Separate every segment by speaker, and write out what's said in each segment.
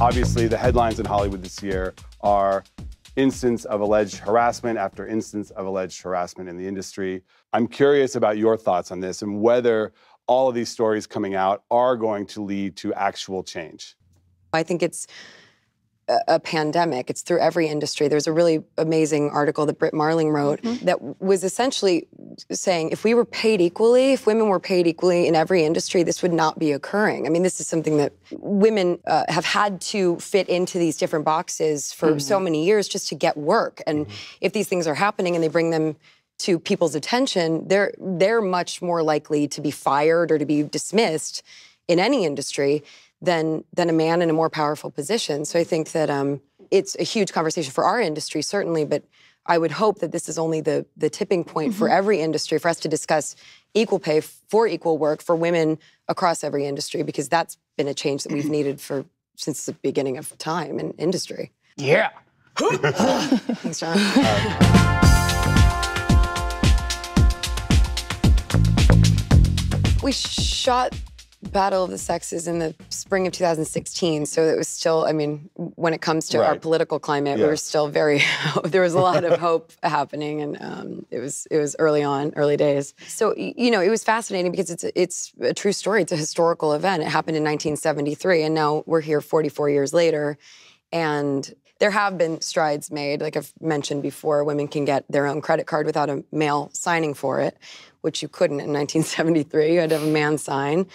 Speaker 1: Obviously, the headlines in Hollywood this year are instance of alleged harassment after instance of alleged harassment in the industry. I'm curious about your thoughts on this and whether all of these stories coming out are going to lead to actual change.
Speaker 2: I think it's a pandemic. It's through every industry. There's a really amazing article that Britt Marling wrote that was essentially saying if we were paid equally, if women were paid equally in every industry, this would not be occurring. I mean, this is something that women have had to fit into these different boxes for so many years just to get work. And if these things are happening and they bring them to people's attention, they're much more likely to be fired or to be dismissed in any industry than a man in a more powerful position. So I think that it's a huge conversation for our industry, certainly, but I would hope that this is only the tipping point for every industry, for us to discuss equal pay for equal work for women across every industry, because that's been a change that we've needed since the beginning of time in industry.
Speaker 3: Yeah.
Speaker 2: Thanks, John. We shot Battle of the Sexes in the spring of 2016, so it was still, I mean, when it comes to our political climate, we were still there was a lot of hope happening, and it was early days. So, you know, it was fascinating because it's a true story. It's a historical event. It happened in 1973, and now we're here 44 years later, and there have been strides made. Like I've mentioned before, women can get their own credit card without a male signing for it, which you couldn't in 1973. You had to have a man sign.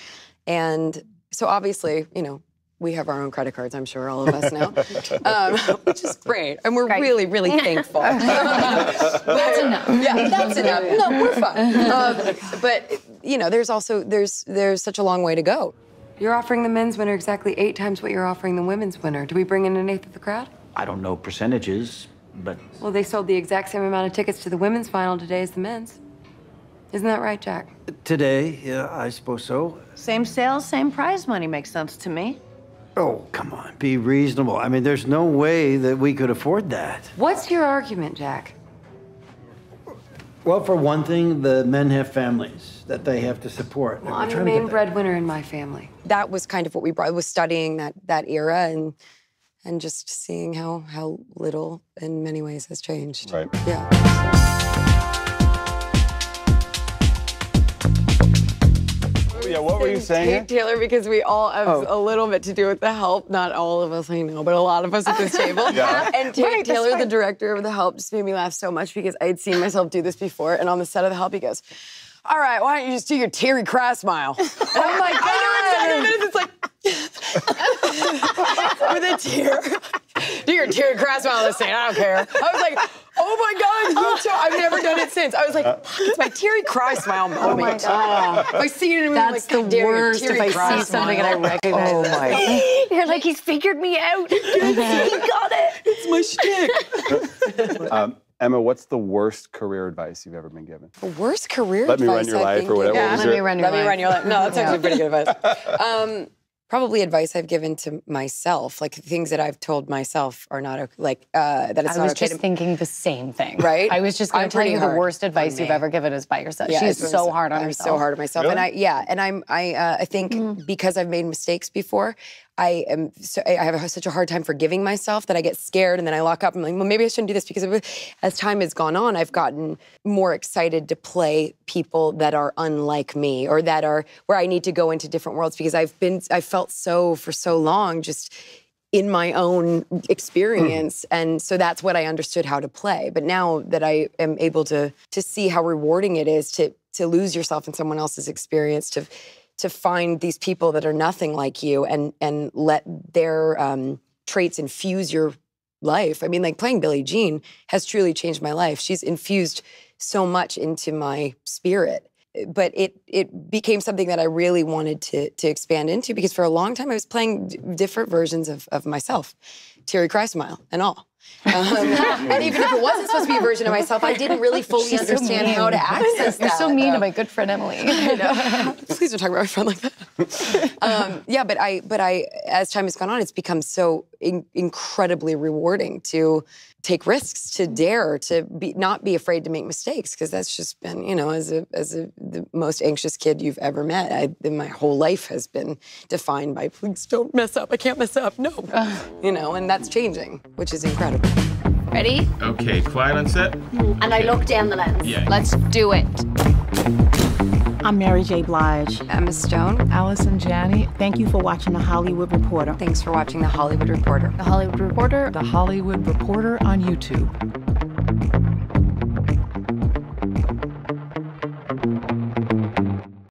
Speaker 2: And so obviously, you know, we have our own credit cards, I'm sure all of us now, which is great. And we're really, really thankful. That's enough. Yeah, that's enough. No, we're fine. But, you know, there's such a long way to go. You're offering the men's winner exactly 8 times what you're offering the women's winner. Do we bring in an eighth of the crowd?
Speaker 3: I don't know percentages, but...
Speaker 2: Well, they sold the exact same amount of tickets to the women's final today as the men's. Isn't that right, Jack?
Speaker 3: Today, yeah, I suppose so.
Speaker 4: Same sales, same prize money makes sense to me.
Speaker 3: Oh, come on, be reasonable. I mean, there's no way that we could afford that.
Speaker 2: What's your argument, Jack?
Speaker 3: Well, for one thing, the men have families that they have to support.
Speaker 2: Well, I'm the main breadwinner in my family. That was kind of what we brought, was studying that era and just seeing how little, in many ways, has changed.
Speaker 1: Right.
Speaker 2: Yeah.
Speaker 1: Yeah, what were you saying?
Speaker 2: Taylor, because we all have a little bit to do with The Help. Not all of us, I know, but a lot of us at this table.
Speaker 1: Yeah.
Speaker 2: And Taylor, the director of The Help, just made me laugh so much because I had seen myself do this before. And on the set of The Help, he goes, "All right, why don't you just do your Terry Crass smile?" And I'm like, I know it's like, with a tear. Do your Terry Crass smile this thing, I don't care. I was like, oh my God, I've never done it since. I was like, fuck, it's my Terry Crass smile moment.
Speaker 4: Oh my God.
Speaker 2: If I see it in a movie,
Speaker 4: That's
Speaker 2: I'm like,
Speaker 4: the worst if I see something and I recognize
Speaker 2: it.
Speaker 4: my. You're like, he's figured me out. He got it.
Speaker 2: It's my shtick.
Speaker 1: Emma, what's the worst career advice you've ever been given?
Speaker 2: The worst career
Speaker 1: advice?
Speaker 2: Let me
Speaker 1: run your life or whatever.
Speaker 2: Yeah,
Speaker 4: let me run your life.
Speaker 2: No, that's actually pretty good advice. Probably advice I've given to myself, like things that I've told myself are not okay, like that it's not okay.
Speaker 5: I was just thinking the same thing.
Speaker 2: Right?
Speaker 5: I was just going to tell you the worst advice you've ever given is by yourself.
Speaker 2: Yeah,
Speaker 5: She's so hard on herself.
Speaker 2: I'm so hard on myself,
Speaker 1: Really?
Speaker 2: and I think because I've made mistakes before, I have such a hard time forgiving myself that I get scared and then I lock up. I'm like, well, maybe I shouldn't do this, because as time has gone on, I've gotten more excited to play people that are unlike me, or that are where I need to go into different worlds, because I've felt for so long just in my own experience. And so that's what I understood how to play. But now that I am able to see how rewarding it is to lose yourself in someone else's experience, to find these people that are nothing like you and let their traits infuse your life. I mean, like playing Billie Jean has truly changed my life. She's infused so much into my spirit. But it became something that I really wanted to expand into, because for a long time I was playing different versions of myself, Terry Cry Smile and all. And even if it wasn't supposed to be a version of myself, I didn't really fully understand how to access that.
Speaker 5: You're so mean to my good friend Emily.
Speaker 2: I know. Please don't talk about my friend like that. Yeah, but I, as time has gone on, it's become so incredibly rewarding to take risks, to dare, to not be afraid to make mistakes, because that's just been, you know, as the most anxious kid you've ever met, my whole life has been defined by, please don't mess up, I can't mess up, no. You know, and that's changing, which is incredible.
Speaker 4: Ready?
Speaker 6: Okay, quiet on set.
Speaker 4: And I look down the lens.
Speaker 6: Yeah.
Speaker 5: Let's do it.
Speaker 7: I'm Mary J. Blige.
Speaker 2: Emma Stone.
Speaker 7: Allison Janney. Thank you for watching The Hollywood Reporter.
Speaker 2: Thanks for watching The Hollywood Reporter.
Speaker 5: The Hollywood Reporter.
Speaker 7: The Hollywood Reporter on YouTube.